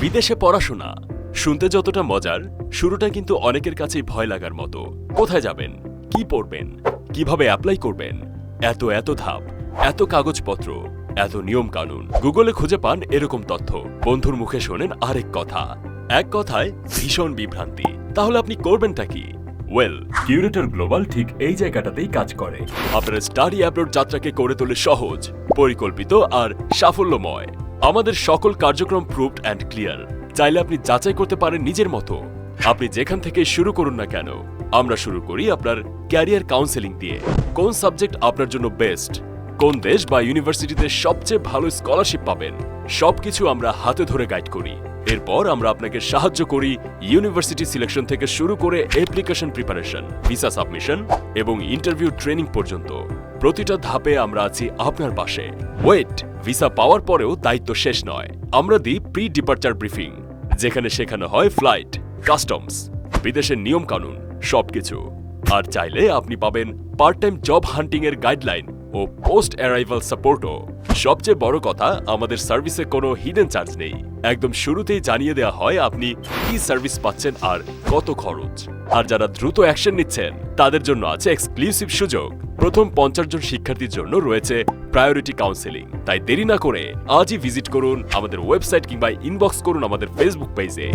বিদেশে পড়াশোনা শুনতে যতটা মজার, শুরুটা কিন্তু অনেকের কাছেই ভয় লাগার মতো। কোথায় যাবেন, কি পড়বেন, কিভাবে অ্যাপ্লাই করবেন, এত ধাপ, এত কাগজপত্র, এত নিয়ম কানুন। গুগলে খুঁজে পান এরকম তথ্য, বন্ধুর মুখে শোনেন আরেক কথা। এক কথায় ভীষণ বিভ্রান্তি। তাহলে আপনি করবেনটা কি? কিউরেটর গ্লোবাল ঠিক এই জায়গাটাতেই কাজ করে। আপনার স্টাডি অ্যাব্রোড যাত্রাকে করে তোলে সহজ, পরিকল্পিত আর সাফল্যময়। আমাদের সকল কার্যক্রম প্রুভড অ্যান্ড ক্লিয়ার। চাইলে আপনি যাচাই করতে পারেন নিজের মতো। আপনি যেখান থেকে শুরু করুন না কেন, আমরা শুরু করি আপনার ক্যারিয়ার কাউন্সেলিং দিয়ে। কোন সাবজেক্ট আপনার জন্য বেস্ট, কোন দেশ বা ইউনিভার্সিটিতে সবচেয়ে ভালো স্কলারশিপ পাবেন, সবকিছু আমরা হাতে ধরে গাইড করি। এরপর আমরা আপনাকে সাহায্য করি ইউনিভার্সিটি সিলেকশন থেকে শুরু করে অ্যাপ্লিকেশন প্রিপারেশন, ভিসা সাবমিশন এবং ইন্টারভিউ ট্রেনিং পর্যন্ত। প্রতিটা ধাপে আমরা আছি আপনার পাশে। ভিসা পাওয়ার পরেও দায়িত্ব শেষ নয়। আমরা দিই প্রি ডিপার্চার ব্রিফিং, যেখানে শেখানো হয় ফ্লাইট, কাস্টমস, বিদেশের নিয়ম কানুন সবকিছু। আর চাইলে আপনি পাবেন পার্ট টাইম জব হান্টিং এর গাইডলাইন ও পোস্ট অ্যারাইভাল সাপোর্টও। সবচেয়ে বড় কথা, আমাদের সার্ভিসে কোনো হিডেন চার্জ নেই। একদম শুরুতেই জানিয়ে দেওয়া হয় আপনি কি সার্ভিস পাচ্ছেন আর কত খরচ। আর যারা দ্রুত অ্যাকশন নিচ্ছেন তাদের জন্য আছে এক্সক্লুসিভ সুযোগ। প্রথম 50 জন শিক্ষার্থীর জন্য রয়েছে প্রায়োরিটি কাউন্সেলিং। তাই দেরি না করে আজই ভিজিট করুন আমাদের ওয়েবসাইট কিংবা ইনবক্স করুন আমাদের ফেসবুক পেজে।